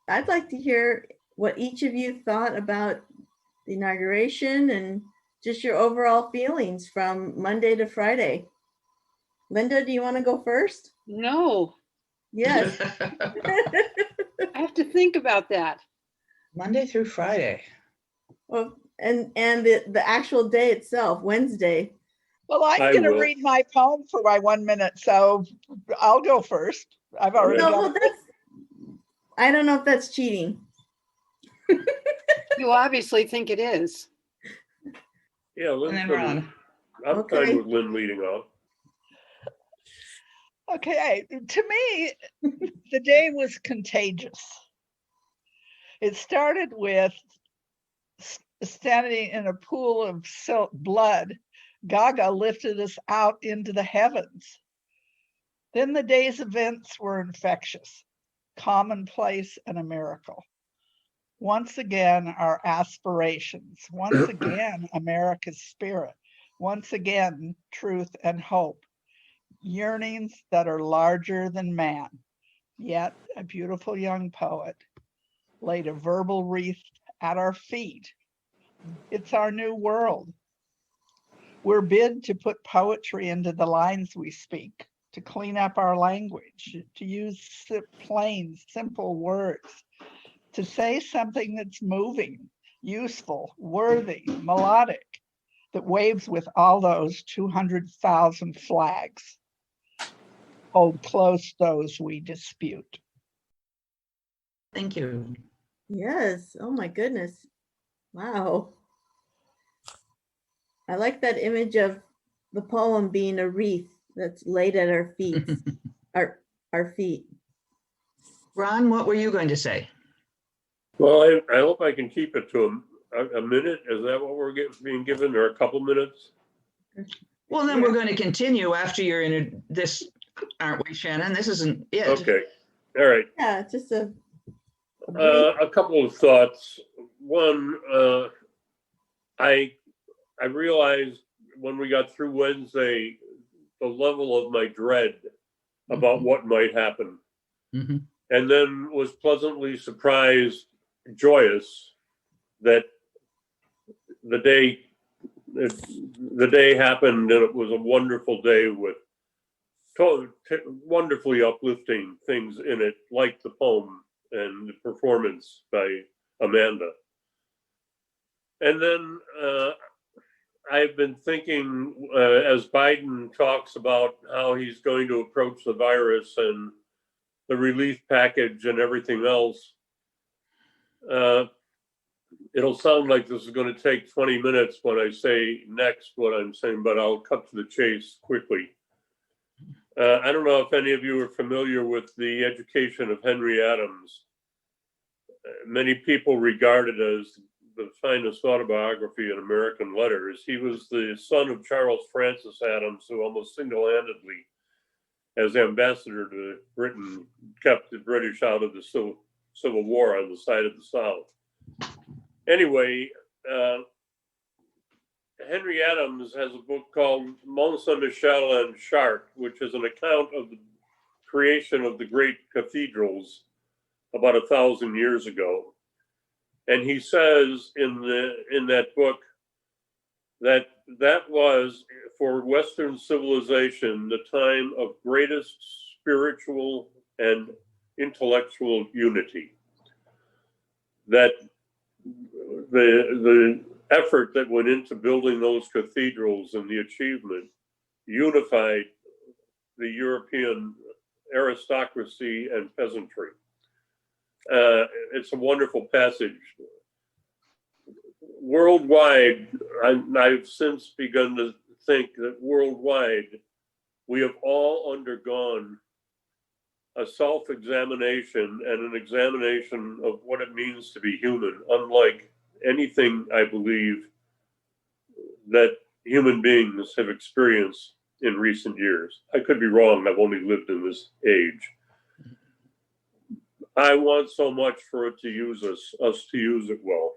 I'd like to hear what each of you thought about the inauguration and just your overall feelings from Monday to Friday. Linda, do you want to go first? No, Yes. I have to think about that. Monday through Friday. Well, and the actual day itself, Wednesday. Well, I'm I going to will. read my poem for my 1 minute, so I'll go first. I've already No, done well, it. that's, I don't know if that's cheating. You obviously think it is. Yeah, And Lynn's then we're gonna- on. I'm Okay. fine with Lynn leading off. Okay, to me, the day was contagious. It started with standing in a pool of blood. Gaga lifted us out into the heavens. Then the day's events were infectious, commonplace, and a miracle. Once again, our aspirations. Once again, America's spirit. Once again, truth and hope. Yearnings that are larger than man. Yet a beautiful young poet laid a verbal wreath at our feet. It's our new world. We're bid to put poetry into the lines we speak, to clean up our language, to use plain, simple words, to say something that's moving, useful, worthy, melodic, that waves with all those 200,000 flags. Hold close those we dispute. Thank you. Yes. Oh my goodness. Wow. I like that image of the poem being a wreath that's laid at our feet. our feet. Ron, what were you going to say? Well, I hope I can keep it to a minute. Is that what we're being given, or a couple minutes? Well, then we're going to continue after you're in this, aren't we, Shannon? This isn't it. Okay. All right. Yeah, just a A couple of thoughts. One, I realized when we got through Wednesday, the level of my dread about what might happen. Mhm. And then was pleasantly surprised, joyous, that the day happened, and it was a wonderful day with wonderfully uplifting things in it, like the poem and the performance by Amanda. And then I've been thinking, as Biden talks about how he's going to approach the virus and the relief package and everything else, it'll sound like this is going to take 20 minutes when I say next what I'm saying, but I'll cut to the chase quickly. I don't know if any of you are familiar with the education of Henry Adams. Many people regard it as the finest autobiography in American letters. He was the son of Charles Francis Adams, who almost single-handedly, as ambassador to Britain, kept the British out of the Civil War on the side of the South. Anyway, Henry Adams has a book called Mont Saint-Michel and Chartres, which is an account of the creation of the great cathedrals about 1,000 years ago. And he says in that book that was, for Western civilization, the time of greatest spiritual and intellectual unity. That the effort that went into building those cathedrals and the achievement unified the European aristocracy and peasantry. It's a wonderful passage. Worldwide, I've since begun to think that worldwide, we have all undergone a self-examination and an examination of what it means to be human, unlike anything I believe that human beings have experienced in recent years. I could be wrong, I've only lived in this age. I want so much for it to use us to use it well.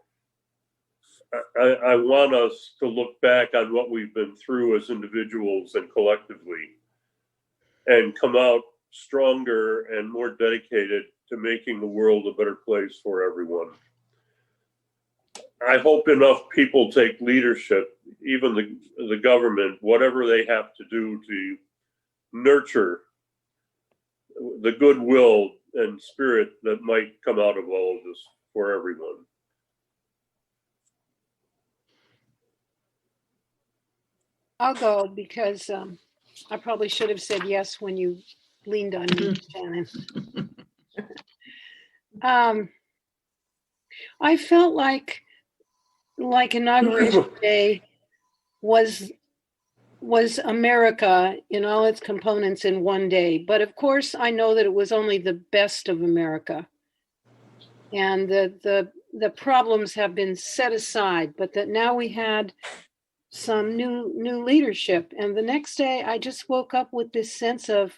I want us to look back on what we've been through as individuals and collectively and come out stronger and more dedicated to making the world a better place for everyone. I hope enough people take leadership, even the government, whatever they have to do to nurture the goodwill and spirit that might come out of all of this for everyone. I'll go because I probably should have said yes when you leaned on me, Shannon. I felt like Inauguration Day was America in all its components in one day. But of course, I know that it was only the best of America, and the problems have been set aside. But that now we had some new leadership, and the next day I just woke up with this sense of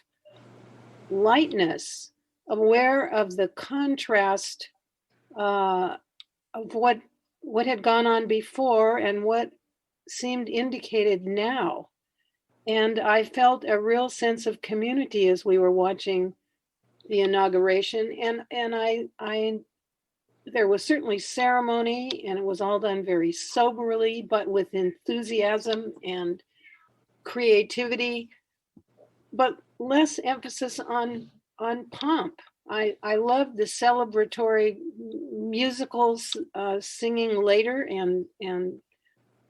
lightness, aware of the contrast of what had gone on before and what seemed indicated now. And I felt a real sense of community as we were watching the inauguration. And I there was certainly ceremony, and it was all done very soberly, but with enthusiasm and creativity, but less emphasis on pomp. I loved the celebratory musicals singing later, and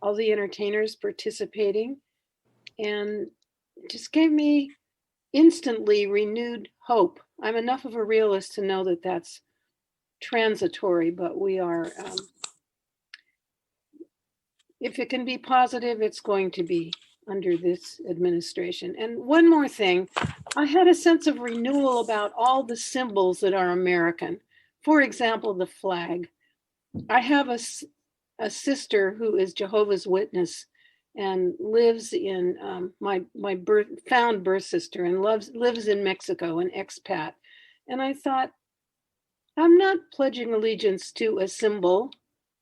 all the entertainers participating, and it just gave me instantly renewed hope. I'm enough of a realist to know that that's transitory, but we are, if it can be positive, it's going to be under this administration. And one more thing, I had a sense of renewal about all the symbols that are American. For example, the flag. I have a sister who is Jehovah's Witness and lives in my found birth sister, and lives in Mexico, an expat. And I thought, I'm not pledging allegiance to a symbol,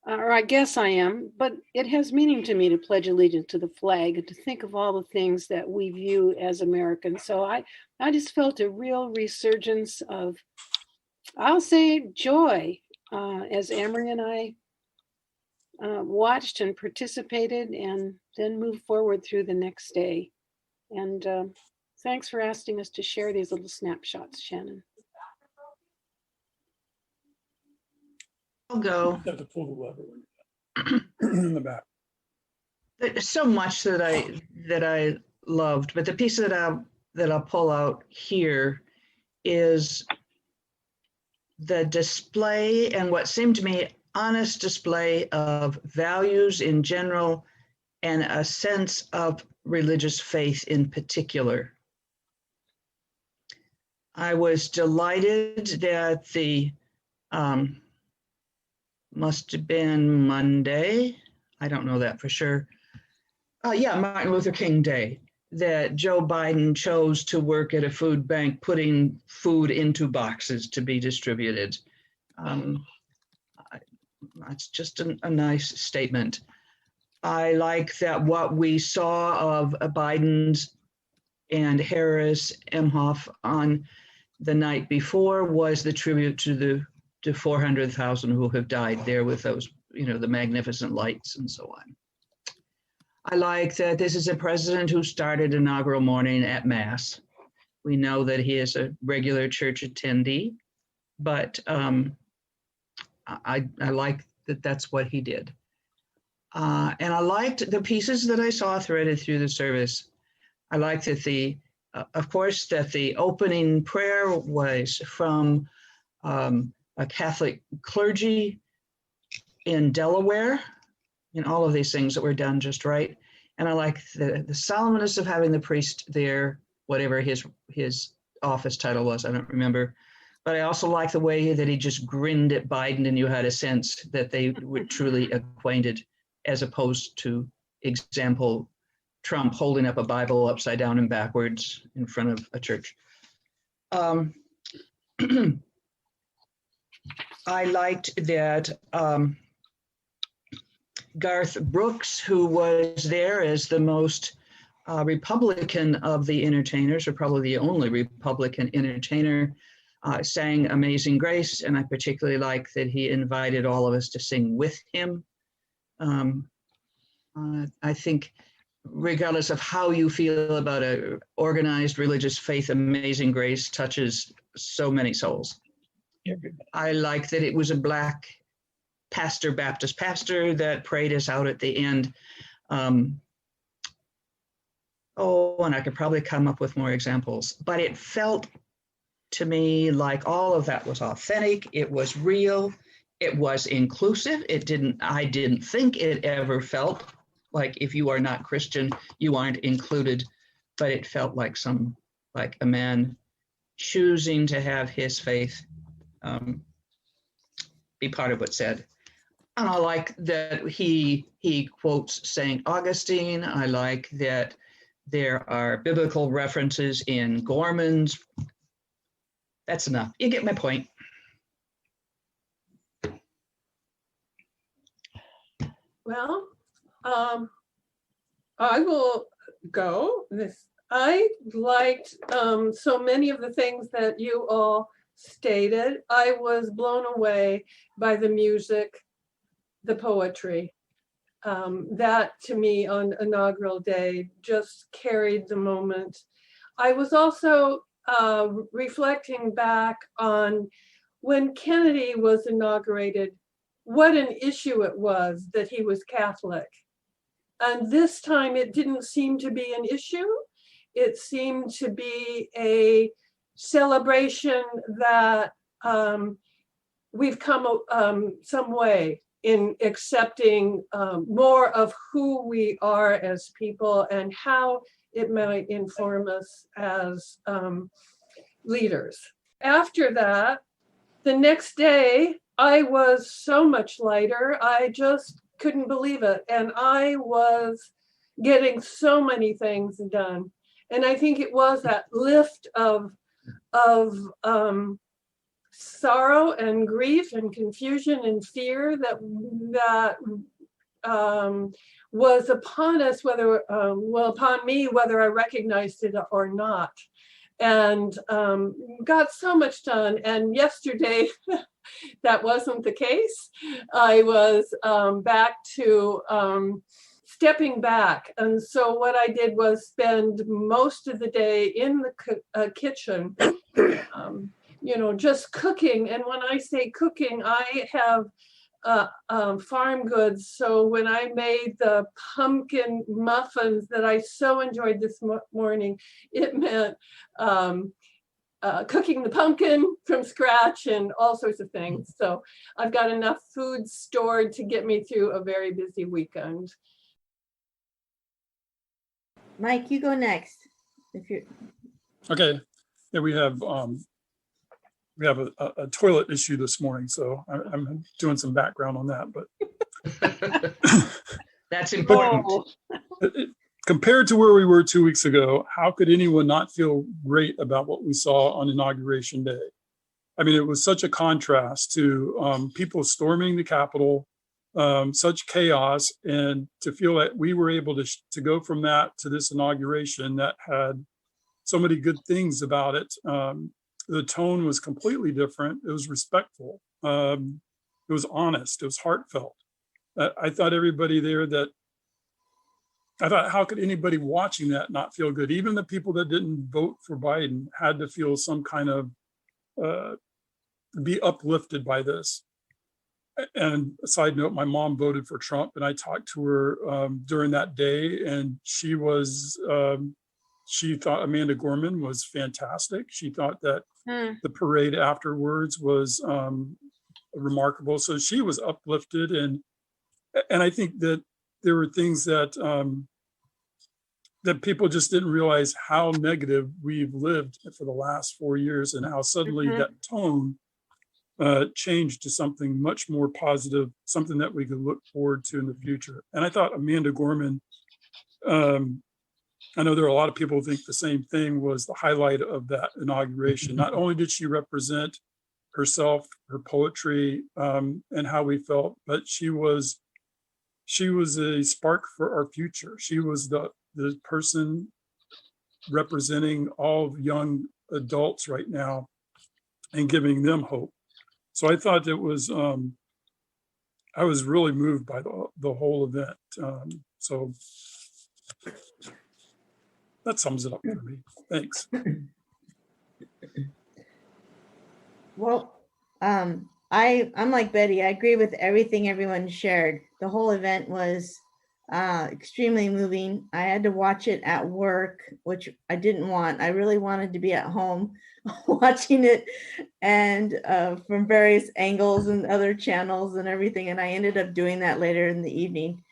or I guess I am, but it has meaning to me to pledge allegiance to the flag and to think of all the things that we view as American. So I just felt a real resurgence of, I'll say, joy as Amory and I watched and participated, and then moved forward through the next day. And thanks for asking us to share these little snapshots, Shannon. I'll go. Have to pull the lever in the back. There's so much that I loved, but the piece that I'll pull out here is the display, and what seemed to me honest display of values in general and a sense of religious faith in particular. I was delighted that the must have been Monday, I don't know that for sure. Martin Luther King Day, that Joe Biden chose to work at a food bank, putting food into boxes to be distributed. It's just a nice statement. I like that what we saw of Biden's and Harris, Emhoff on the night before was the tribute to the 400,000 who have died there with those, the magnificent lights and so on. I like that this is a president who started inaugural morning at Mass. We know that he is a regular church attendee, but I like that that's what he did. And I liked the pieces that I saw threaded through the service. I liked that of course, that the opening prayer was from a Catholic clergy in Delaware, and all of these things that were done just right. And I like the solemnness of having the priest there, whatever his office title was, I don't remember. But I also like the way that he just grinned at Biden, and you had a sense that they were truly acquainted, as opposed to, example, Trump holding up a Bible upside down and backwards in front of a church. I liked that Garth Brooks, who was there as the most Republican of the entertainers, or probably the only Republican entertainer, sang Amazing Grace, and I particularly like that he invited all of us to sing with him. I think regardless of how you feel about a organized religious faith, Amazing Grace touches so many souls. I like that it was a Black Baptist pastor that prayed us out at the end. And I could probably come up with more examples, but it felt to me like all of that was authentic. It was real. It was inclusive. I didn't think it ever felt like if you are not Christian, you aren't included, but it felt like a man choosing to have his faith be part of what's said. And I like that he quotes St. Augustine. I like that there are biblical references in Gorman's. That's enough. You get my point. Well, I will go. I liked so many of the things that you all stated. I was blown away by the music, the poetry. That to me on inaugural day just carried the moment. I was also reflecting back on when Kennedy was inaugurated, what an issue it was that he was Catholic. And this time it didn't seem to be an issue. It seemed to be a celebration that we've come some way in accepting more of who we are as people and how it might inform us as leaders. After that, the next day, I was so much lighter. I just couldn't believe it. And I was getting so many things done. And I think it was that lift of sorrow and grief and confusion and fear that was upon us, upon me, whether I recognized it or not. And got so much done. And yesterday, that wasn't the case. I was back to stepping back. And so what I did was spend most of the day in the kitchen, just cooking. And when I say cooking, I have farm goods. So when I made the pumpkin muffins that I so enjoyed this morning, it meant cooking the pumpkin from scratch and all sorts of things. So I've got enough food stored to get me through a very busy weekend. Mike, you go next. Okay. Yeah, we have a toilet issue this morning, so I'm doing some background on that. But That's important. Compared to where we were 2 weeks ago, how could anyone not feel great about what we saw on Inauguration Day? I mean, it was such a contrast to people storming the Capitol, such chaos, and to feel that we were able to go from that to this inauguration that had so many good things about it. The tone was completely different. It was respectful. It was honest. It was heartfelt. I thought everybody there how could anybody watching that not feel good? Even the people that didn't vote for Biden had to feel some kind of, be uplifted by this. And a side note, my mom voted for Trump, and I talked to her during that day, and she thought Amanda Gorman was fantastic. She thought that the parade afterwards was remarkable. So she was uplifted, and I think that there were things that that people just didn't realize how negative we've lived for the last 4 years, and how suddenly that tone changed to something much more positive, something that we could look forward to in the future. And I thought Amanda Gorman, I know there are a lot of people who think the same thing, was the highlight of that inauguration. Not only did she represent herself, her poetry, and how we felt, but she was a spark for our future. She was the person representing all young adults right now and giving them hope. So I thought it was, I was really moved by the whole event. So that sums it up for me. Thanks. Well, I'm like Betty. I agree with everything everyone shared. The whole event was extremely moving. I had to watch it at work, which I didn't want. I really wanted to be at home watching it, and from various angles and other channels and everything. And I ended up doing that later in the evening.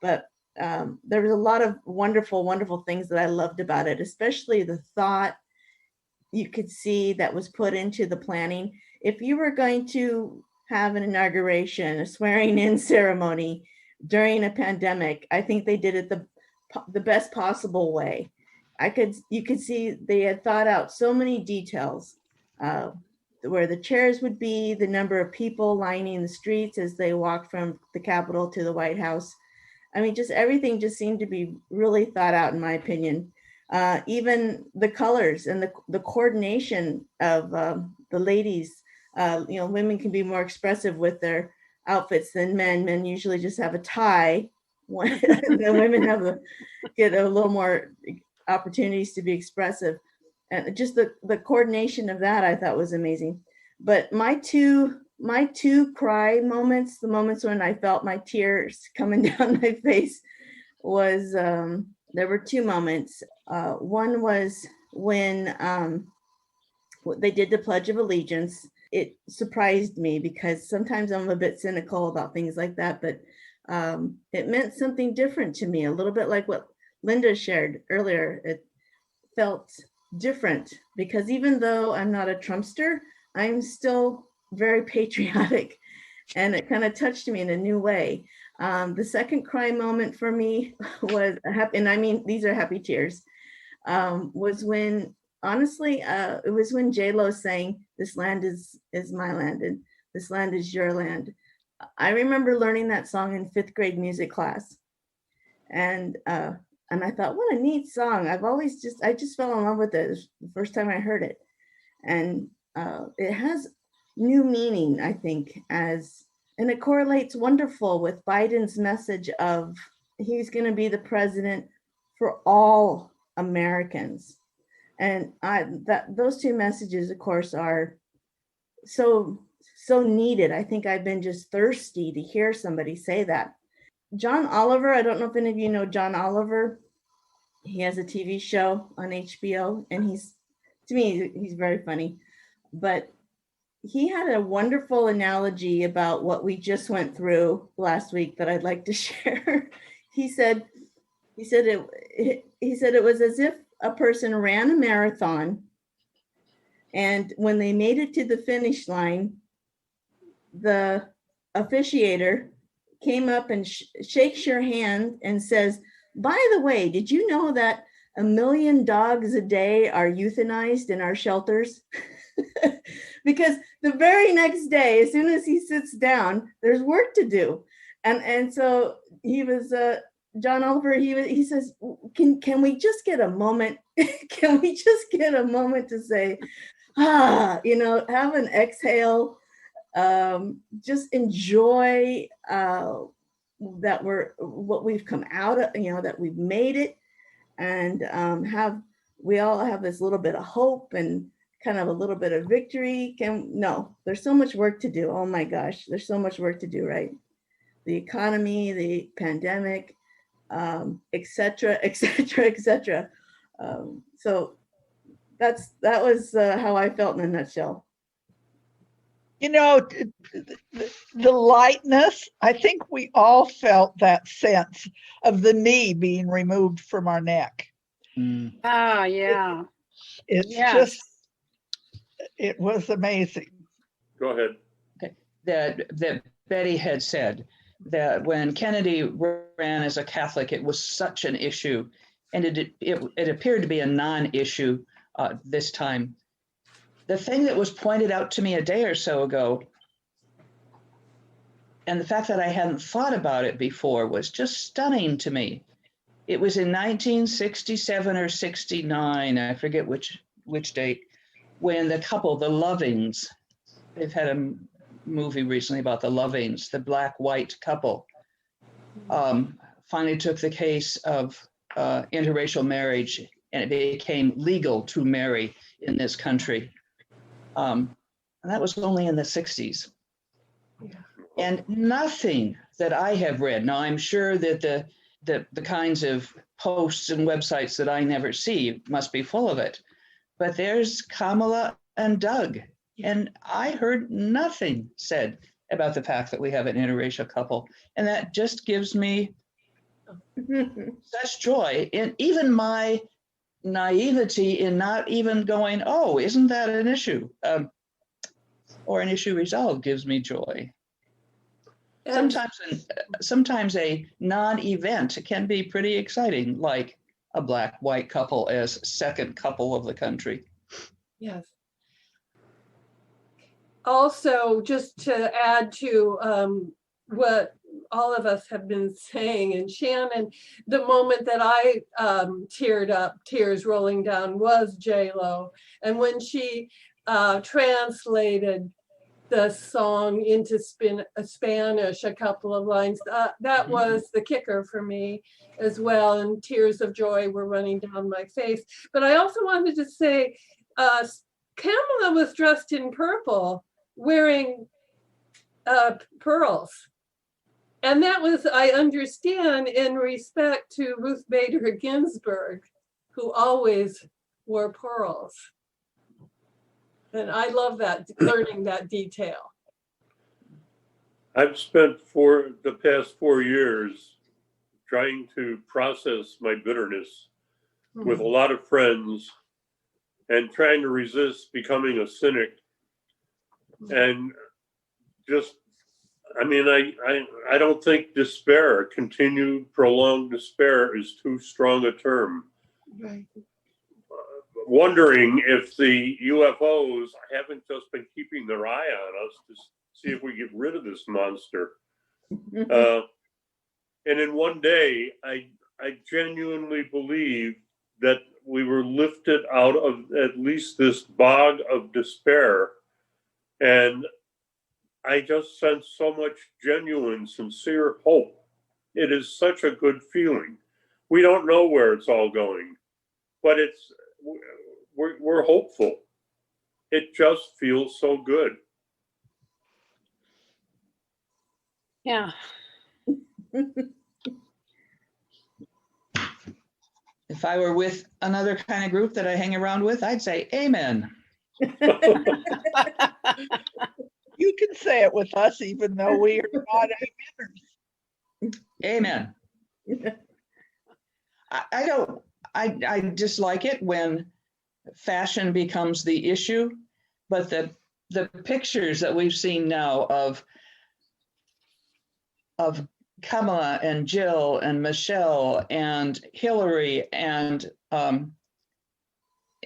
But there was a lot of wonderful, wonderful things that I loved about it, especially the thought you could see that was put into the planning. If you were going to have an inauguration, a swearing in ceremony during a pandemic, I think they did it the best possible way. You could see they had thought out so many details, where the chairs would be, the number of people lining the streets as they walked from the Capitol to the White House. I mean, just everything just seemed to be really thought out, in my opinion. Even the colors and the coordination of the ladies. Women can be more expressive with their outfits than men. Men usually just have a tie. The women get a little more opportunities to be expressive. And just the coordination of that, I thought was amazing. But my two cry moments, the moments when I felt my tears coming down my face, was there were two moments. One was when they did the Pledge of Allegiance. It surprised me because sometimes I'm a bit cynical about things like that, but it meant something different to me, a little bit like what Linda shared earlier. It felt different because even though I'm not a Trumpster, I'm still very patriotic, and it kind of touched me in a new way. The second cry moment for me was and I mean, these are happy tears, was when, honestly, it was when J-Lo sang, "This land is my land, and this land is your land." I remember learning that song in 5th grade music class. And I thought, what a neat song. I just fell in love with it the first time I heard it. And it has new meaning, I think, and it correlates wonderful with Biden's message of he's going to be the president for all Americans. And those two messages, of course, are so needed. I think I've been just thirsty to hear somebody say that. John Oliver, I don't know if any of you know John Oliver. He has a TV show on HBO, and he's very funny. But he had a wonderful analogy about what we just went through last week that I'd like to share. He said it was as if a person ran a marathon, and when they made it to the finish line, the officiator came up and shakes your hand and says, "By the way, did you know that 1 million dogs a day are euthanized in our shelters?" Because the very next day, as soon as he sits down, there's work to do. And so he was, John Oliver, he says, can we just get a moment? Can we just get a moment to say, have an exhale, just enjoy that what we've come out of, that we've made it, and we all have this little bit of hope and kind of a little bit of victory. There's so much work to do. Oh my gosh, there's so much work to do, right? The economy, the pandemic, et cetera, et cetera, et cetera. So that was how I felt in a nutshell. The lightness, I think we all felt that sense of the knee being removed from our neck. Mm. Ah, yeah. It was amazing. Go ahead. That Betty had said that when Kennedy ran as a Catholic, it was such an issue, and it appeared to be a non-issue this time. The thing that was pointed out to me a day or so ago, and the fact that I hadn't thought about it before, was just stunning to me. It was in 1967 or 69, I forget which date, when the couple, the Lovings, they've had a movie recently about the Lovings, the black-white couple, finally took the case of interracial marriage, and it became legal to marry in this country. And that was only in the 60s. Yeah. And nothing that I have read, now I'm sure that the kinds of posts and websites that I never see must be full of it, but there's Kamala and Doug, and I heard nothing said about the fact that we have an interracial couple, and that just gives me such joy. And even my naivety in not even going, oh, isn't that an issue? Or an issue resolved gives me joy. And Sometimes a non-event can be pretty exciting, like a black-white couple as second couple of the country. yes. Also, just to add to what all of us have been saying, and Shannon, the moment that I teared up, tears rolling down, was J-Lo. And when she translated the song into Spanish, a couple of lines, that was the kicker for me as well. And tears of joy were running down my face. But I also wanted to say, Kamala was dressed in purple, wearing pearls. And that was, I understand, in respect to Ruth Bader Ginsburg, who always wore pearls. And I love that, learning that detail. I've spent the past 4 years trying to process my bitterness with a lot of friends and trying to resist becoming a cynic. And just, I mean, I don't think despair, continued prolonged despair, is too strong a term. Right. Wondering if the UFOs haven't just been keeping their eye on us to see if we get rid of this monster. And in one day, I genuinely believe that we were lifted out of at least this bog of despair. And I just sense so much genuine, sincere hope. It is such a good feeling. We don't know where it's all going, but we're hopeful. It just feels so good. Yeah. If I were with another kind of group that I hang around with, I'd say amen. You can say it with us, even though we are not ameners. Amen. I just like it when fashion becomes the issue, but the pictures that we've seen now of Kamala and Jill and Michelle and Hillary and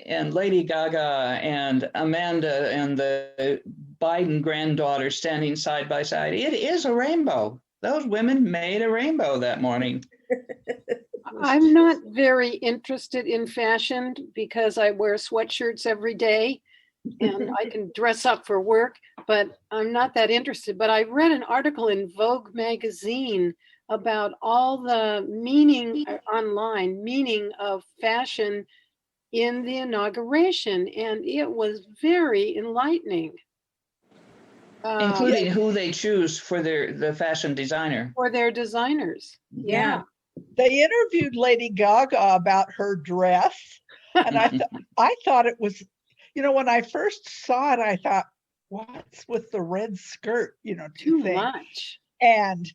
Lady Gaga and Amanda and the Biden granddaughter standing side by side. It is a rainbow. Those women made a rainbow that morning. I'm not very interested in fashion because I wear sweatshirts every day and I can dress up for work, but I'm not that interested. But I read an article in Vogue magazine about all the meaning of fashion in the inauguration, and it was very enlightening. Including who they choose for the fashion designer. For their designers. Yeah. They interviewed Lady Gaga about her dress, and I thought it was, when I first saw it, I thought, what's with the red skirt, Too much. And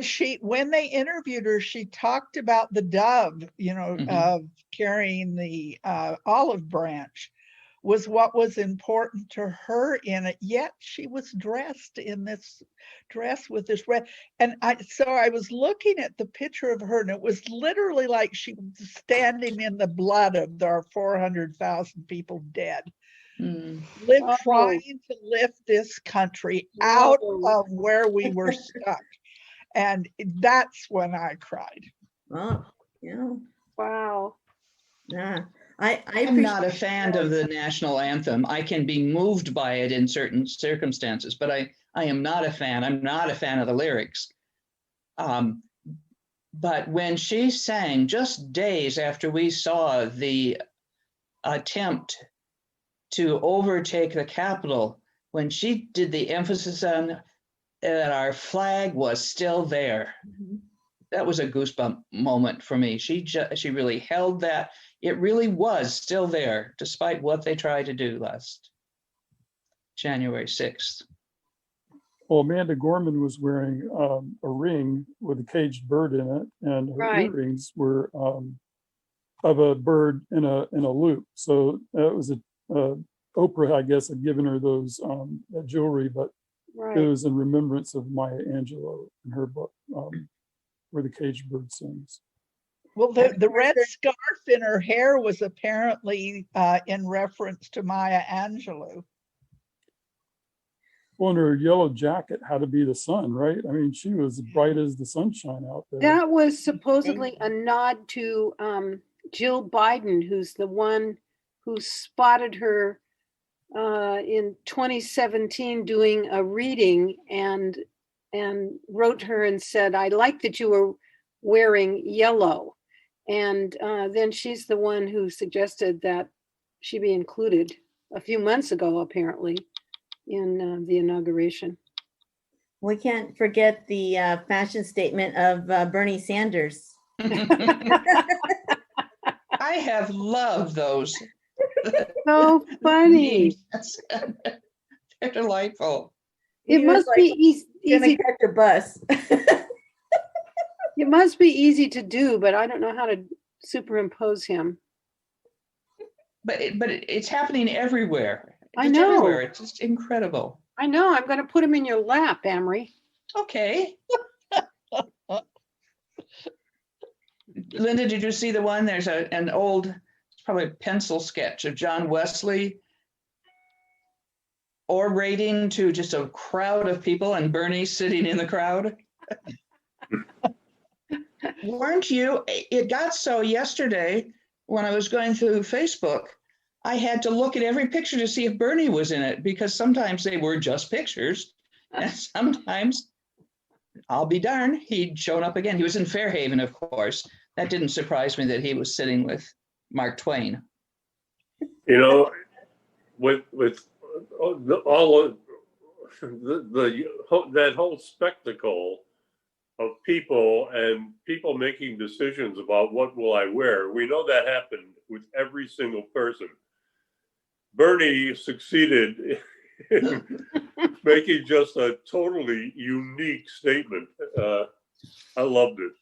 she, when they interviewed her, she talked about the dove, of carrying the olive branch was what was important to her in it. Yet she was dressed in this dress with this red. And I was looking at the picture of her, and it was literally like she was standing in the blood of our 400,000 people dead. Trying to lift this country out of where we were stuck. And that's when I cried. Oh, yeah. Wow. Yeah. I I'm not a appreciate fan of the national anthem. I can be moved by it in certain circumstances, but I am not a fan. I'm not a fan of the lyrics. But when she sang just days after we saw the attempt to overtake the Capitol, when she did the emphasis on that our flag was still there, that was a goosebump moment for me. She really held that. It really was still there, despite what they tried to do last January 6th. Well, Amanda Gorman was wearing a ring with a caged bird in it, and her Right. earrings were of a bird in a loop. So that was Oprah, I guess, had given her those that jewelry, but it Right. was in remembrance of Maya Angelou in her book, where the caged bird sings. Well, the red scarf in her hair was apparently in reference to Maya Angelou. Well, and her yellow jacket had to be the sun, right? I mean, she was bright as the sunshine out there. That was supposedly a nod to Jill Biden, who's the one who spotted her in 2017 doing a reading and wrote her and said, "I like that you were wearing yellow." And then she's the one who suggested that she be included a few months ago, apparently, in the inauguration. We can't forget the fashion statement of Bernie Sanders. I have loved those. So funny. They're delightful. It He was must like, be Gonna easy. catch a bus. It must be easy to do, but I don't know how to superimpose him. But it's happening everywhere. I Just know. everywhere. It's just incredible. I know. I'm going to put him in your lap, Amory. Okay. Linda, did you see the one? There's an old, it's probably a pencil sketch of John Wesley orating to just a crowd of people and Bernie sitting in the crowd. Weren't you? It got so yesterday when I was going through Facebook, I had to look at every picture to see if Bernie was in it, because sometimes they were just pictures. And sometimes, I'll be darned, he'd shown up again. He was in Fairhaven, of course. That didn't surprise me that he was sitting with Mark Twain. You know, with all of that whole spectacle of people and people making decisions about what will I wear, we know that happened with every single person. Bernie succeeded in making just a totally unique statement. I loved it.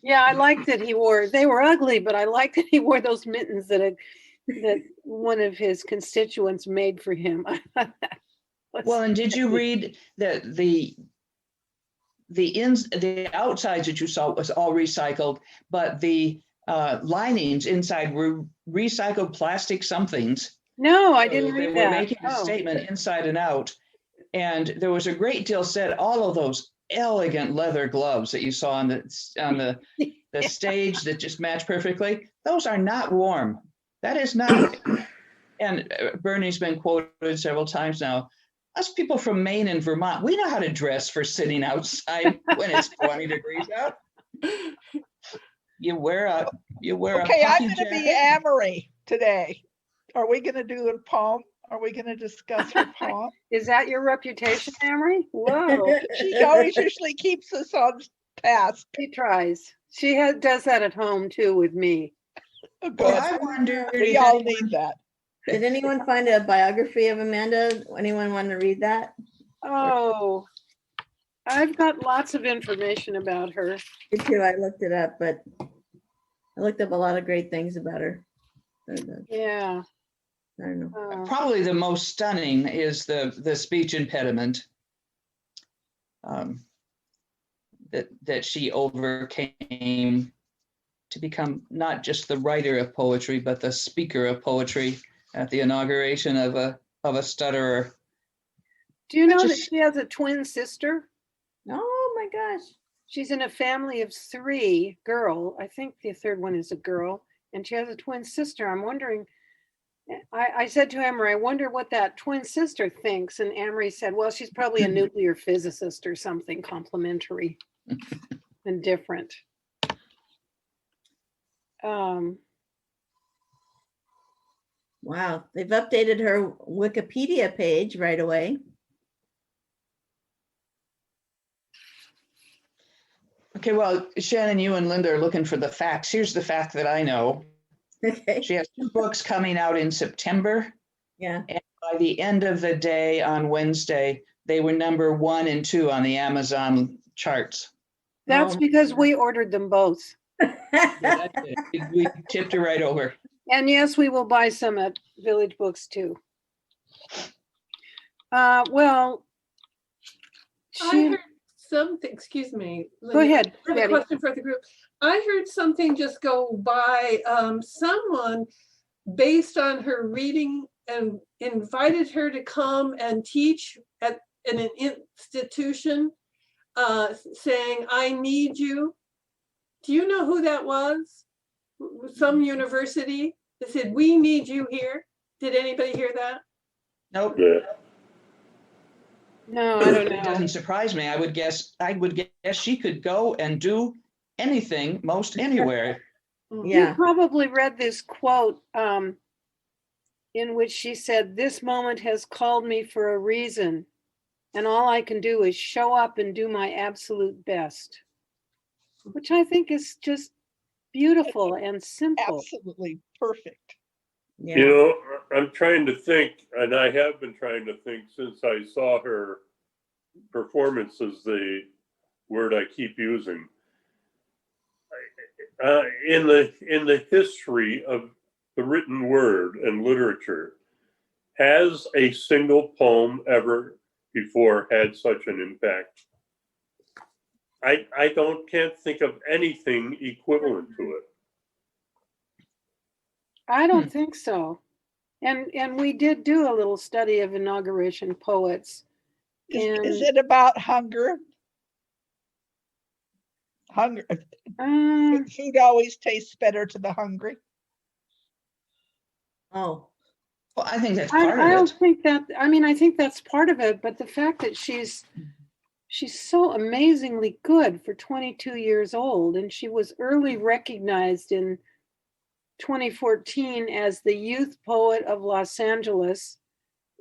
Yeah, I liked that he wore, they were ugly, but I liked that he wore those mittens that one of his constituents made for him. Well, and did you read that the outsides that you saw was all recycled, but the linings inside were recycled plastic somethings. No, I didn't read they that. were making a statement inside and out, and there was a great deal said. All of those elegant leather gloves that you saw on the stage that just match perfectly, those are not warm. That is not. And Bernie's been quoted several times now. Us people from Maine and Vermont, we know how to dress for sitting outside when it's 20 degrees out. You wear a Okay, I'm going to be jacket. Amory today. Are we going to do a poem? Are we going to discuss her poem? Is that your reputation, Amory? Whoa. She always usually keeps us on task. She tries. She does that at home too with me. Well, I wonder We if all anyone- need that. Did anyone find a biography of Amanda? Anyone want to read that? Oh, I've got lots of information about her. Me too. I looked it up, but I looked up a lot of great things about her. Yeah. I don't know. probably the most stunning is the speech impediment that she overcame to become not just the writer of poetry, but the speaker of poetry at the inauguration of a stutterer. Do you know that Just- she has a twin sister? Oh my gosh. She's in a family of 3 girl. I think the third one is a girl. and she has a twin sister. I'm wondering, I said to Emery, I wonder what that twin sister thinks. And Emery said, well, she's probably a nuclear physicist or something complimentary and different. Wow, they've updated her Wikipedia page right away. Okay, well, Shannon, you and Linda are looking for the facts. Here's the fact that I know. Okay. She has 2 books coming out in September. Yeah. And by the end of the day on Wednesday, they were number 1 and 2 on the Amazon charts. That's because we ordered them both. We tipped her right over. And yes, we will buy some at Village Books too. Well, I she, heard something, excuse me. go ahead, I have a Betty. question for the group. I heard something just go by, someone based on her reading and invited her to come and teach at in an institution, saying, I need you. Do you know who that was? Some university that said, we need you here. Did anybody hear that? Nope. Yeah. No, I don't It doesn't know. surprise me. I would guess she could go and do anything, most anywhere. You Yeah. probably read this quote in which she said, this moment has called me for a reason, and all I can do is show up and do my absolute best, which I think is just beautiful and simple. Absolutely perfect. Yeah. You know, I'm trying to think, and I have been trying to think since I saw her performance, is the word I keep using. In the history of the written word and literature, has a single poem ever before had such an impact? I can't think of anything equivalent to it. I don't think so. And we did do a little study of inauguration poets. Is it about hunger? Hunger. Food always tastes better to the hungry. Oh, Well, I think that's I part don't of it. think that, I mean, I think that's part of it, but the fact that she's so amazingly good for 22 years old, and she was early recognized in 2014 as the Youth Poet of Los Angeles,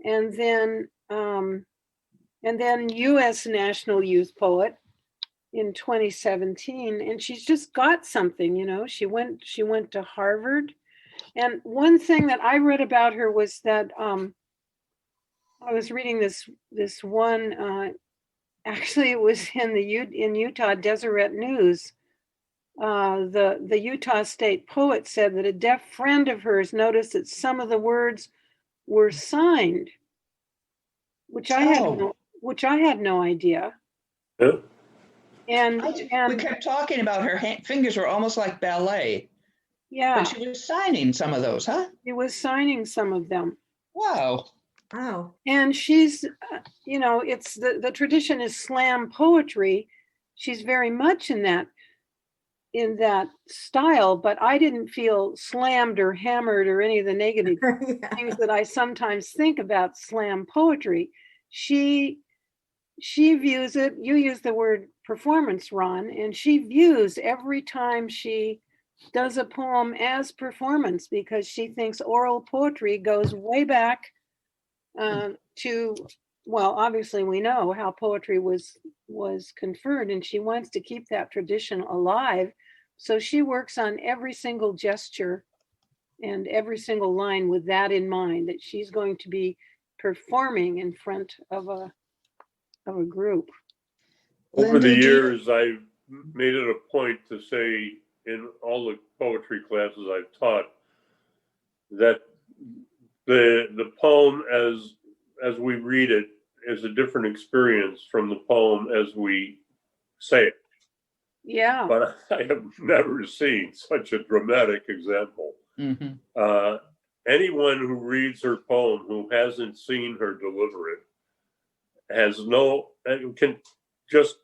and then U.S. National Youth Poet in 2017. And she's just got something, you know. She went to Harvard. And one thing that I read about her was that I was reading this one. Actually, it was in Utah Deseret News. The Utah State poet said that a deaf friend of hers noticed that some of the words were signed, which I had no idea. Yeah. And We kept talking about her fingers were almost like ballet, yeah, but she was signing some of those, huh? she was signing some of them. Wow. wow. And she's, you know, it's the tradition is slam poetry. She's very much in that style, but I didn't feel slammed or hammered or any of the negative Yeah. things that I sometimes think about slam poetry. She views it, you use the word performance, Ron, and she views every time she does a poem as performance, because she thinks oral poetry goes way back to, well, obviously we know how poetry was conferred, and she wants to keep that tradition alive. So she works on every single gesture and every single line with that in mind, that she's going to be performing in front of a group. Over the Linda, years, I've made it a point to say in all the poetry classes I've taught that the poem as we read it is a different experience from the poem as we say it. Yeah. But I have never seen such a dramatic example. Mm-hmm. Anyone who reads her poem who hasn't seen her deliver it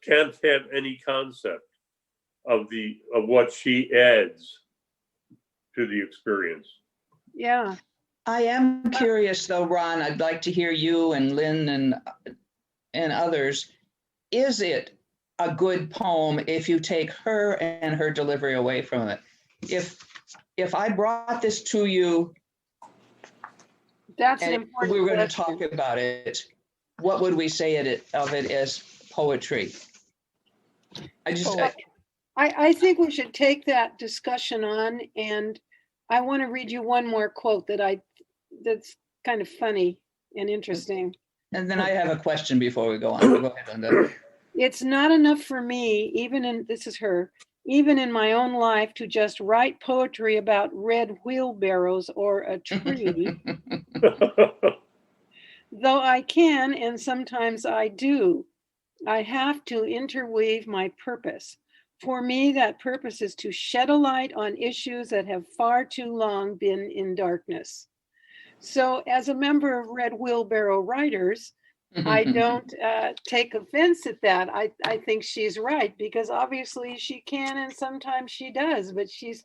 can't have any concept of what she adds to the experience. Yeah. I am curious though, Ron, I'd like to hear you and Lynn and others. Is it a good poem if you take her and her delivery away from it? If I brought this to you That's an and important we were going to question. talk about it, what would we say of it as poetry? I think we should take that discussion on, and I want to read you one more quote that's kind of funny and interesting. And then I have a question before we go on. Go ahead, Linda. It's not enough for me, this is her, even in my own life, to just write poetry about red wheelbarrows or a tree, though I can, and sometimes I do. I have to interweave my purpose. For me, that purpose is to shed a light on issues that have far too long been in darkness. So as a member of Red Wheelbarrow Writers, I don't take offense at that. I think she's right, because obviously she can and sometimes she does, but she's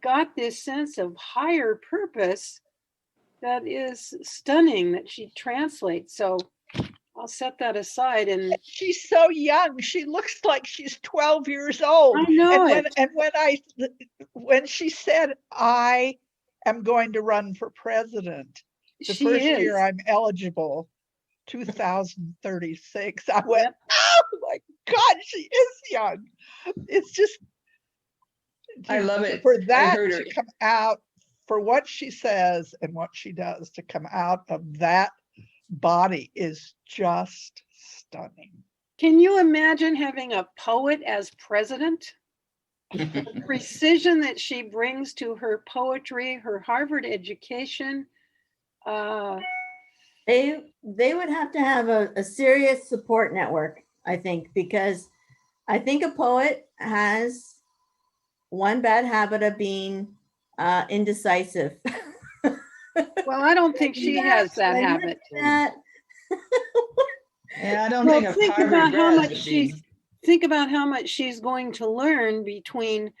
got this sense of higher purpose that is stunning that she translates. So I'll set that aside. And she's so young. She looks like she's 12 years old. I know and when she said, I am going to run for president, the she first is. year I'm eligible, 2036, I went, Yep. oh my God, she is young. It's just, I love it. For that I heard to her. come out, for what she says and what she does to come out of that body is just stunning. Can you imagine having a poet as president? The precision that she brings to her poetry, her Harvard education. They would have to have a serious support network, I think, because I think a poet has one bad habit of being indecisive. Well, I don't think she has that I habit. that. Yeah, I don't Well, think think Harvard about how grads much would be. think about how much she's going to learn between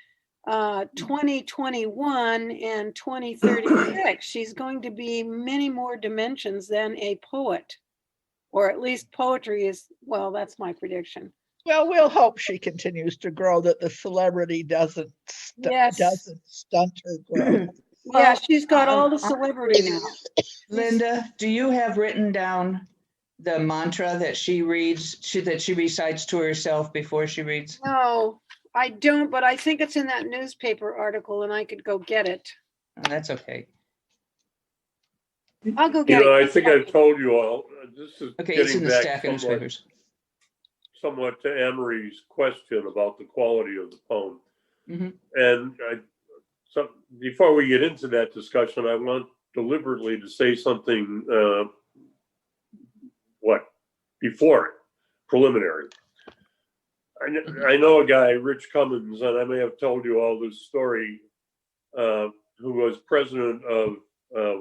2021 and 2036. She's going to be many more dimensions than a poet, or at least poetry is. Well, that's my prediction. Well, we'll hope she continues to grow, that the celebrity doesn't stunt her growth. Yeah, she's got all the celebrity now. Linda, do you have written down the mantra that she reads, that she recites to herself before she reads? No, I don't, but I think it's in that newspaper article and I could go get it. Oh, that's okay. I'll go get it. I think I've told you all, this is Okay, it's in getting the back stack of newspapers. somewhat to Anne-Marie's question about the quality of the poem. Mhm. And so before we get into that discussion, I want deliberately to say something, before it, preliminary. I know a guy, Rich Cummins, and I may have told you all this story, who was president of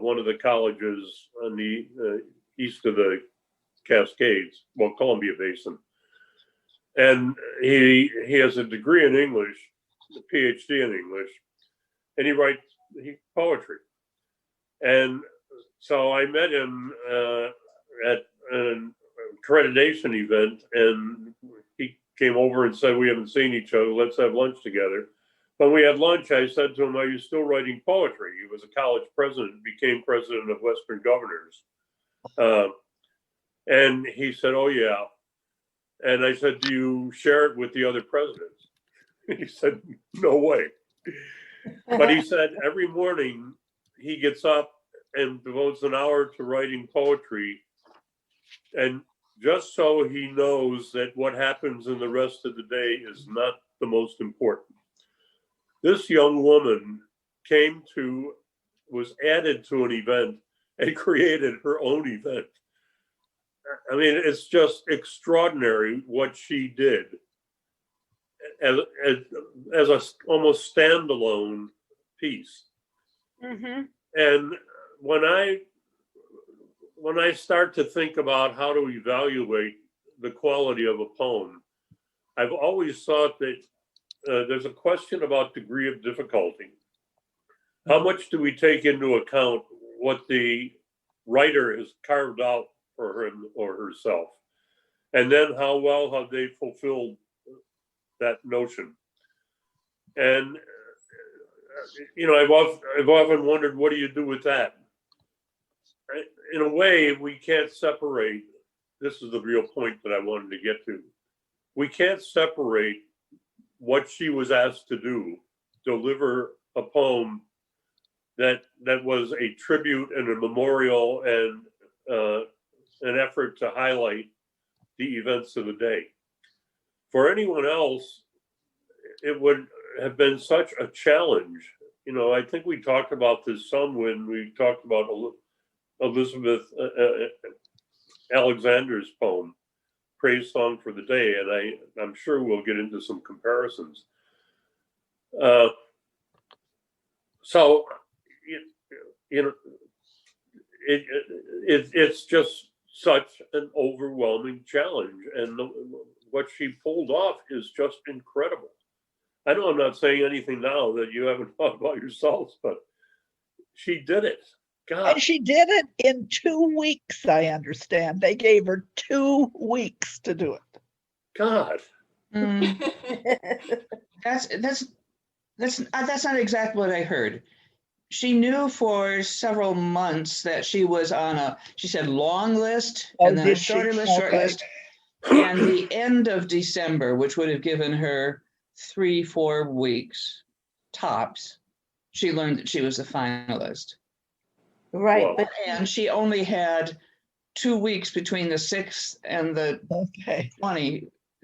one of the colleges on the east of the Cascades, well, Columbia Basin. And he has a degree in English, a PhD in English, and he writes poetry. And so I met him at an accreditation event, and he came over and said, we haven't seen each other, let's have lunch together. When we had lunch, I said to him, are you still writing poetry? He was a college president, became president of Western Governors. And he said, oh yeah. And I said, do you share it with the other presidents? He said, no way. But he said every morning he gets up and devotes an hour to writing poetry. And just so he knows that what happens in the rest of the day is not the most important. This young woman was added to an event and created her own event. I mean, it's just extraordinary what she did as a almost standalone piece. Mm-hmm. And when I start to think about how to evaluate the quality of a poem, I've always thought that there's a question about degree of difficulty. how much do we take into account what the writer has carved out for him or herself? And then how well have they fulfilled that notion? And, I've often wondered, what do you do with that? In a way, we can't separate. This is the real point that I wanted to get to. We can't separate what she was asked to do, deliver a poem that was a tribute and a memorial and an effort to highlight the events of the day. For anyone else, it would have been such a challenge. I think we talked about this some when we talked about Elizabeth Alexander's poem, Praise Song for the Day, and I'm sure we'll get into some comparisons. So, it's just such an overwhelming challenge, and what she pulled off is just incredible. I know I'm not saying anything now that you haven't thought about yourselves, but she did it. God. And she did it in 2 weeks, I understand. They gave her 2 weeks to do it. God. That's not exactly what I heard. She knew for several months that she was on she said long list, and then a shorter list, short list. And the end of December, which would have given her 3-4 weeks tops, she learned that she was a finalist. Right. Whoa. But And she only had 2 weeks between the 6th and the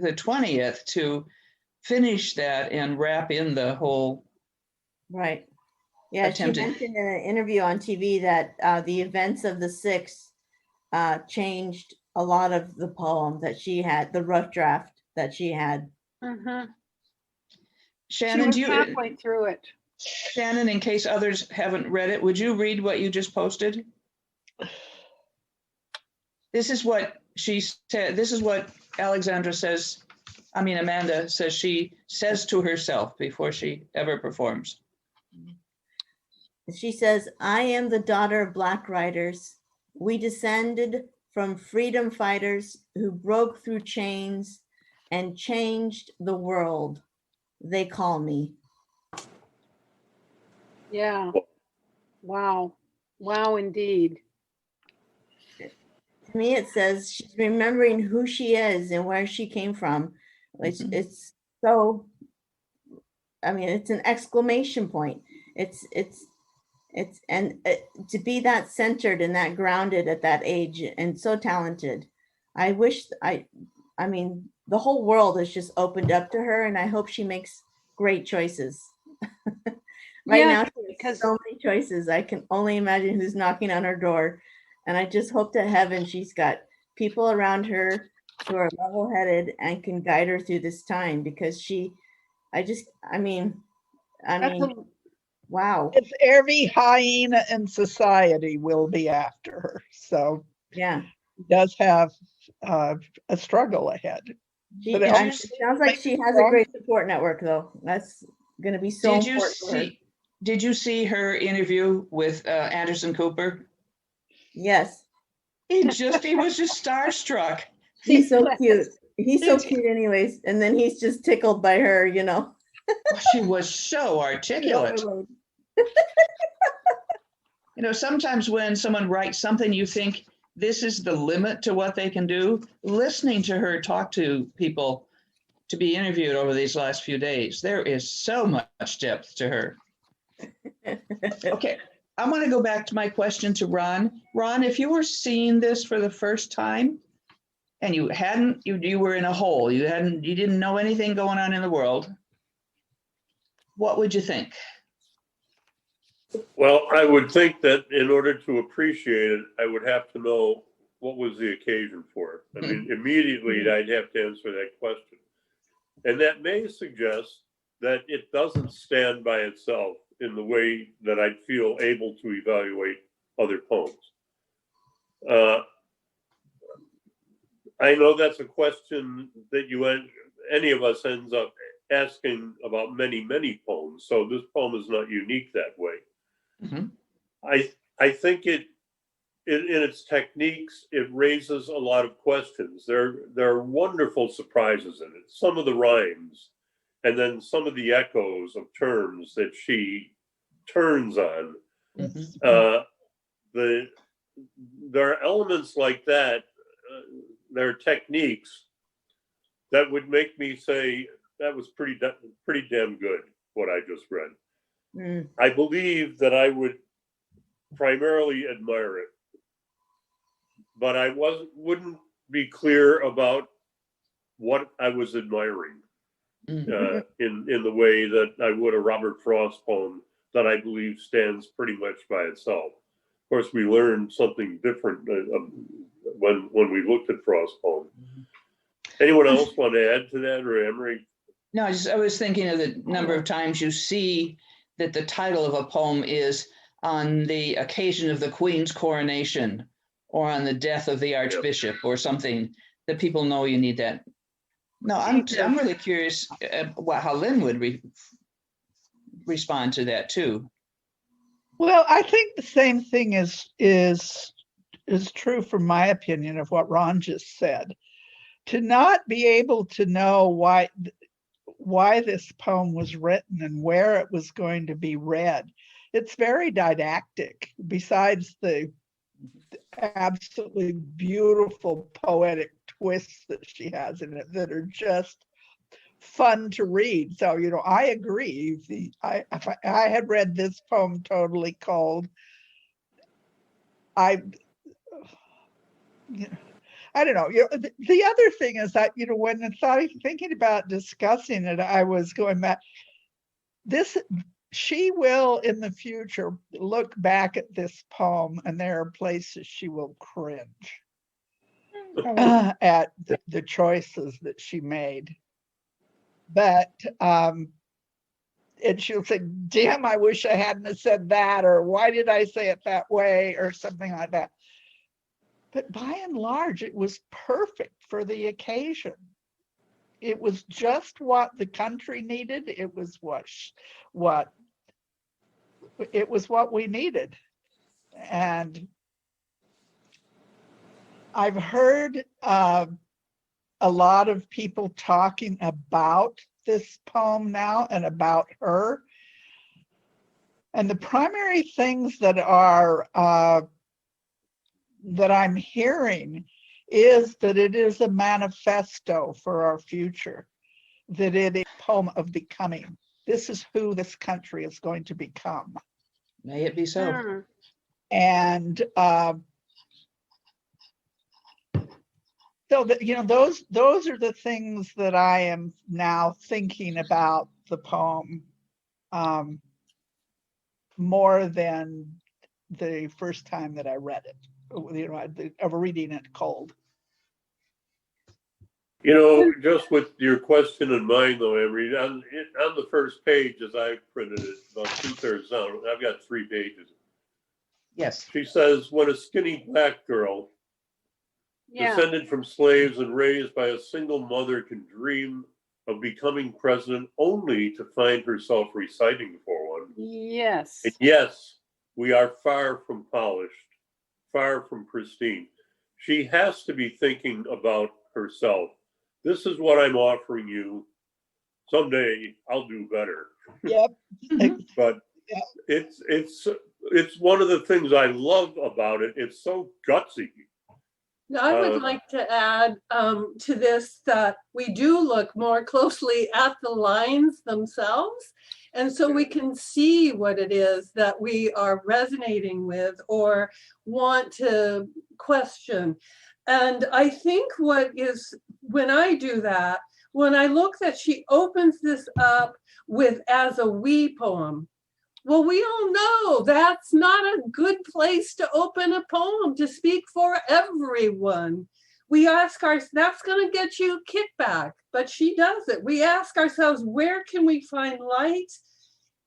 20th to finish that and wrap in the whole. right. Yeah, Attempted. she mentioned in an interview on TV that the events of the 6th changed a lot of the poem that she had, the rough draft that she had. Mhm. She Shannon, was halfway through it. Shannon, in case others haven't read it, would you read what you just posted? This is what she said. This is what Amanda says she says to herself before she ever performs. She says, I am the daughter of Black riders. We descended from freedom fighters who broke through chains and changed the world. They call me. Yeah. Wow. Wow, indeed. To me, it says she's remembering who she is and where she came from. It's so, it's an exclamation point. To be that centered and that grounded at that age and so talented. I wish the whole world has just opened up to her, and I hope she makes great choices. Now, because so many choices. I can only imagine who's knocking on her door. And I just hope to heaven she's got people around her who are level-headed and can guide her through this time, because wow. It's every hyena in society will be after her. So yeah, she does have a struggle ahead. It sounds like she has a great support network, though. That's going to be so important. Did you see her interview with Anderson Cooper? Yes. He was just starstruck. He's so cute. He's so cute anyways. And then he's just tickled by her, She was so articulate. Sometimes when someone writes something, you think this is the limit to what they can do. Listening to her talk to people to be interviewed over these last few days, there is so much depth to her. Okay, I want to go back to my question to Ron. Ron, if you were seeing this for the first time and you were in a hole, you didn't know anything going on in the world, what would you think? Well, I would think that in order to appreciate it, I would have to know what was the occasion for it. Immediately I'd have to answer that question. And that may suggest that it doesn't stand by itself in the way that I'd feel able to evaluate other poems. I know that's a question that any of us ends up asking about many, many poems. So this poem is not unique that way. Mhm. I think it in its techniques, it raises a lot of questions. There are wonderful surprises in it. Some of the rhymes, and then some of the echoes of terms that she turns on. Mhm. There are elements like that. There are techniques that would make me say that was pretty damn good. What I just read. Mm. I believe that I would primarily admire it, but I wouldn't be clear about what I was admiring Mhm. in the way that I would a Robert Frost poem that I believe stands pretty much by itself. Of course, we learned something different when we looked at Frost poem. Anyone else want to add to that, or Emery? No, I was thinking of the number of times you see that the title of a poem is on the occasion of the Queen's coronation or on the death of the Archbishop or something that people know you need that. No, I'm really curious how Lynn would respond to that too. Well, I think the same thing is true from my opinion of what Ron just said. To not be able to know why this poem was written and where it was going to be read. It's very didactic, besides the absolutely beautiful poetic twists that she has in it that are just fun to read. So, I agree. If I had read this poem totally cold, I don't know. The other thing is that, when thinking about discussing it, I was going back. She will in the future look back at this poem, and there are places she will cringe at the choices that she made. But and she'll say, "Damn, I wish I hadn't have said that," or "Why did I say it that way?" or something like that. But by and large, it was perfect for the occasion. It was just what the country needed. It was what we needed. And I've heard a lot of people talking about this poem now and about her. And the primary things that I'm hearing is that it is a manifesto for our future, that it is a poem of becoming. This is who this country is going to become. May it be so. And so that, those are the things that I am now thinking about the poem more than the first time that I read it, of reading it cold. Just with your question in mind, though, Emery, on the first page, as I printed it, about 2/3 down, I've got 3 pages. Yes. She says, when a skinny black girl, descended from slaves and raised by a single mother, can dream of becoming president only to find herself reciting for one. Yes. And yes, we are far from polished, far from pristine. She has to be thinking about herself. This is what I'm offering you. Someday I'll do better. Yep. But it's one of the things I love about it. It's so gutsy. I would like to add to this that we do look more closely at the lines themselves. And so we can see what it is that we are resonating with or want to question. And I think when I do that, when I look that she opens this up with as a we poem, well, we all know that's not a good place to open a poem to speak for everyone. We ask ourselves, that's going to get you kickback, but she does it. We ask ourselves, where can we find light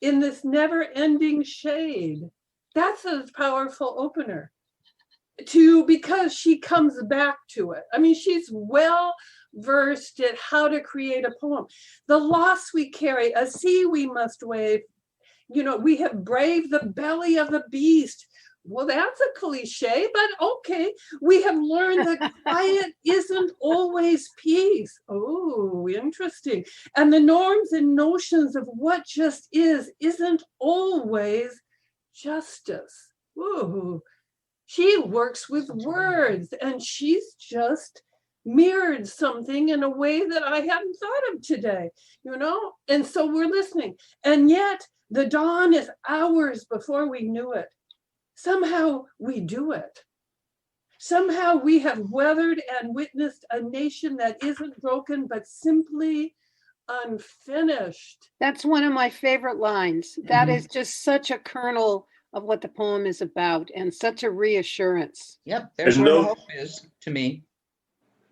in this never-ending shade? That's a powerful opener. Because she comes back to it. I mean, she's well versed at how to create a poem. The loss we carry, a sea we must wave, we have braved the belly of the beast. Well, that's a cliche, but okay. We have learned that quiet isn't always peace. Oh, interesting. And the norms and notions of what just isn't always justice. Ooh. She works with words, and she's just mirrored something in a way that I hadn't thought of today, And so we're listening. And yet the dawn is hours before we knew it. Somehow we do it. Somehow we have weathered and witnessed a nation that isn't broken, but simply unfinished. That's one of my favorite lines. That is just such a kernel of what the poem is about, and such a reassurance. Yep, there's And where the those- hope is to me.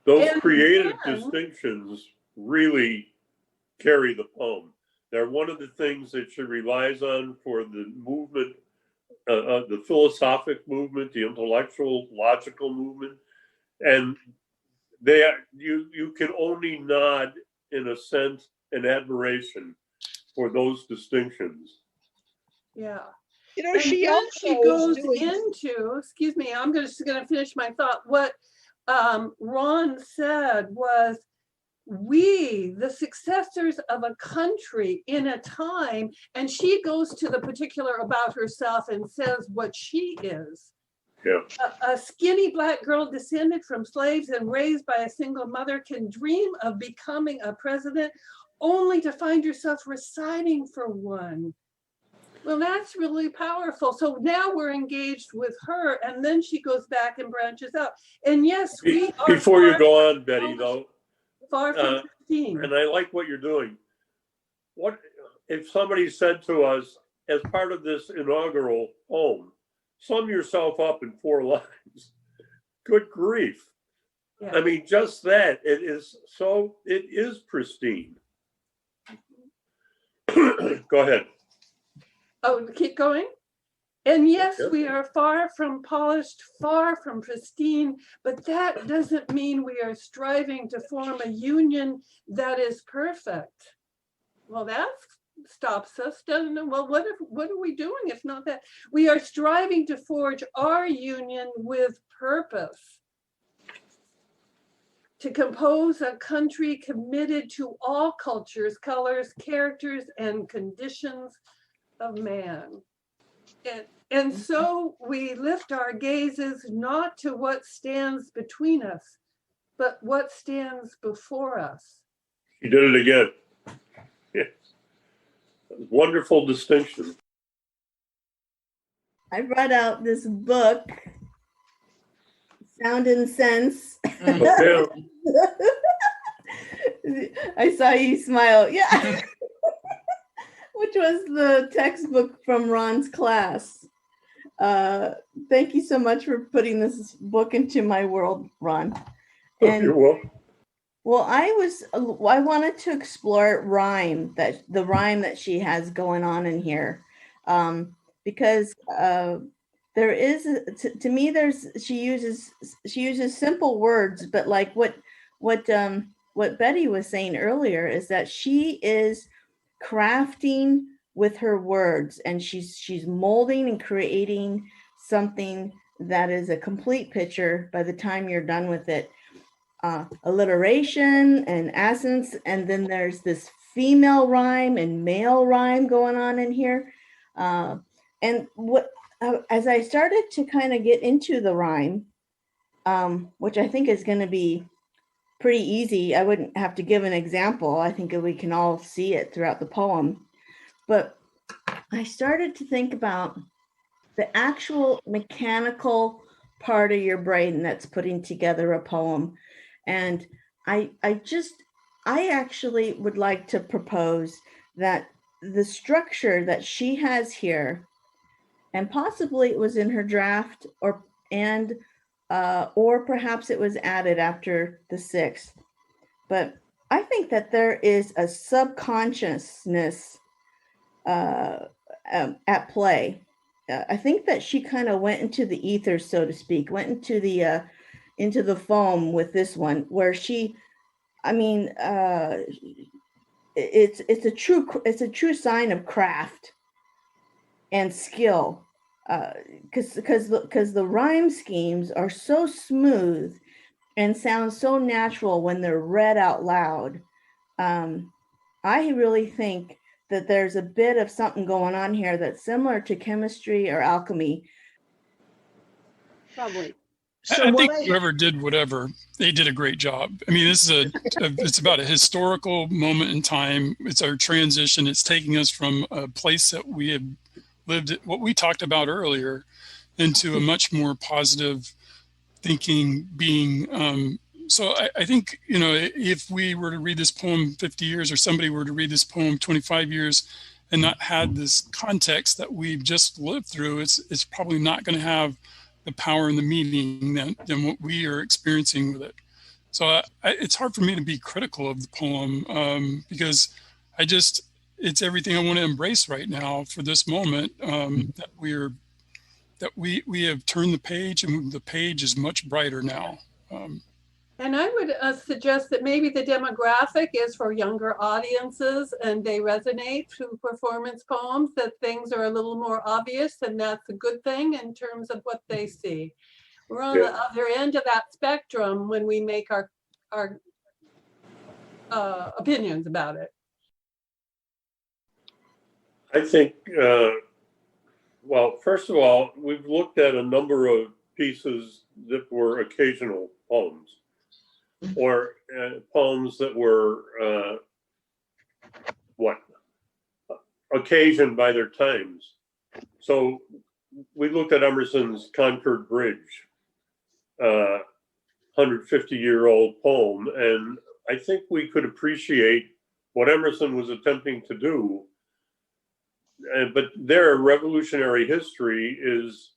Those And creative then- distinctions really carry the poem. They're one of the things that she relies on for the movement, the philosophic movement, the intellectual, logical movement. And you can only nod in a sense and admiration for those distinctions. Yeah. And She she also goes is doing into, excuse me, I'm just going to finish my thought. What Ron said was, we, the successors of a country in a time, and she goes to the particular about herself and says what she is. Yeah. A skinny Black girl descended from slaves and raised by a single mother can dream of becoming a president only to find herself reciting for one. Well, that's really powerful. So now we're engaged with her, and then she goes back and branches out. And yes, we are Before you far go from on, Betty, polished, though, far from pristine. and I like what you're doing. What if somebody said to us, as part of this inaugural poem, sum yourself up in 4 lines? Good grief. Yeah. I mean, just that. It is pristine. Go ahead. Oh, keep going. And yes, Yep. we are far from polished, far from pristine, but that doesn't mean we are striving to form a union that is perfect. Well, that stops us, doesn't it? Well, what are we doing if not that? We are striving to forge our union with purpose, to compose a country committed to all cultures, colors, characters, and conditions of man. And so we lift our gazes not to what stands between us, but what stands before us. You did it again. Yes. Wonderful distinction. I brought out this book, Sound and Sense. Okay. I saw you smile. Yeah. Which was the textbook from Ron's class. Thank you so much for putting this book into my world, Ron. And You're welcome. well, I wanted to explore the rhyme that she has going on in here, because there is, to me, she uses simple words, but like what Betty was saying earlier is that she is crafting with her words, and she's molding and creating something that is a complete picture by the time you're done with it. Alliteration and accents, and then there's this female rhyme and male rhyme going on in here. And as I started to kind of get into the rhyme, which I think is going to be pretty easy. I wouldn't have to give an example. I think we can all see it throughout the poem. But I started to think about the actual mechanical part of your brain that's putting together a poem. And I actually would like to propose that the structure that she has here, and possibly it was in her draft, or perhaps it was added after the 6th, but I think that there is a subconsciousness at play. I think that she kind of went into the ether, so to speak, went into the foam with this one, where it's a true sign of craft, and skill, because the rhyme schemes are so smooth and sound so natural when they're read out loud. I really think that there's a bit of something going on here that's similar to chemistry or alchemy. Probably. So I what think whoever did whatever, they did a great job. I mean, this is it's about a historical moment in time. It's our transition. It's taking us from a place that we have lived, what we talked about earlier, into a much more positive thinking being. So I think, you know, if we were to read this poem 50 years or somebody were to read this poem 25 years and not had this context that we've just lived through, it's probably not going to have the power and the meaning than what we are experiencing with it. So it's hard for me to be critical of the poem because it's everything I want to embrace right now for this moment, that we have turned the page and the page is much brighter now. And I would suggest that maybe the demographic is for younger audiences and they resonate through performance poems, that things are a little more obvious, and that's a good thing in terms of what they see. We're on the other end of that spectrum when we make our opinions about it. I think, well, first of all, we've looked at a number of pieces that were occasional poems, or poems that were occasioned by their times. So we looked at Emerson's Concord Bridge, 150-year-old poem, and I think we could appreciate what Emerson was attempting to do. But their revolutionary history is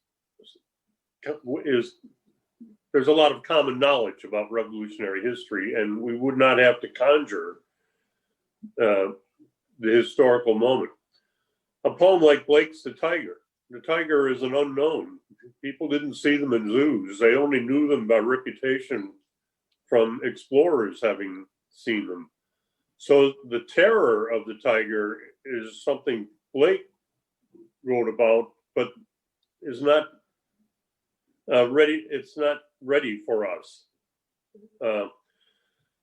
there's a lot of common knowledge about revolutionary history, and we would not have to conjure the historical moment. A poem like Blake's The Tiger is an unknown. People didn't see them in zoos. They only knew them by reputation from explorers having seen them. So the terror of the tiger is something Blake wrote about, but is not ready. It's not ready for us.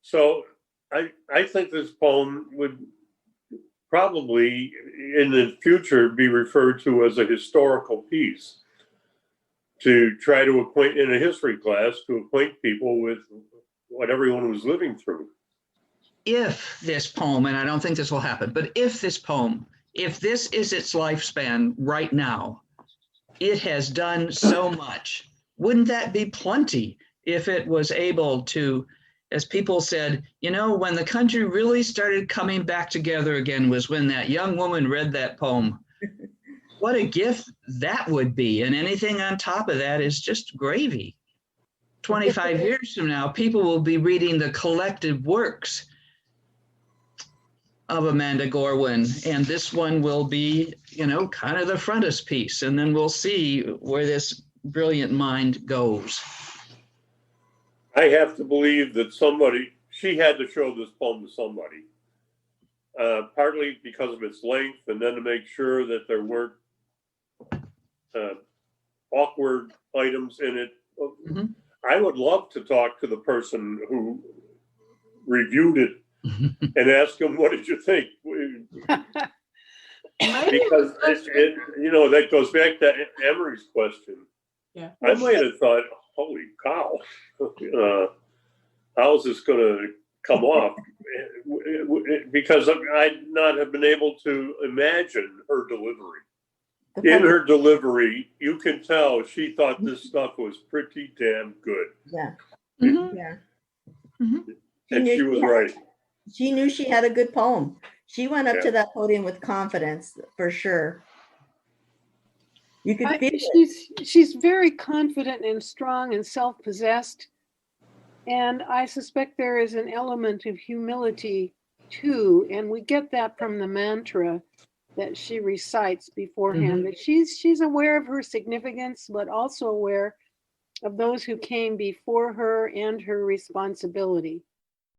So I think this poem would probably in the future be referred to as a historical piece, to try to acquaint, in a history class, to acquaint people with what everyone was living through. If this poem, and I don't think this will happen, but if this poem, if this is its lifespan right now, it has done so much. Wouldn't that be plenty if it was able to, as people said, you know, when the country really started coming back together again was when that young woman read that poem. What a gift that would be. And anything on top of that is just gravy. 25 years from now, people will be reading the collective works of Amanda Gorman, and this one will be, you know, kind of the frontispiece, and then we'll see where this brilliant mind goes. I have to believe that she had to show this poem to somebody, partly because of its length, and then to make sure that there weren't awkward items in it. Mm-hmm. I would love to talk to the person who reviewed it and ask them, what did you think? Because it, you know, that goes back to Emery's question. Yeah. I might have thought, holy cow, how is this going to come off? Because I'd not have been able to imagine her delivery. In her delivery, you can tell she thought this stuff was pretty damn good. Yeah. Mm-hmm. Yeah. Mm-hmm. And she was right. She knew she had a good poem. She went up to that podium with confidence, for sure. You could feel it. She's very confident and strong and self-possessed. And I suspect there is an element of humility too. And we get that from the mantra that she recites beforehand, that she's aware of her significance, but also aware of those who came before her and her responsibility.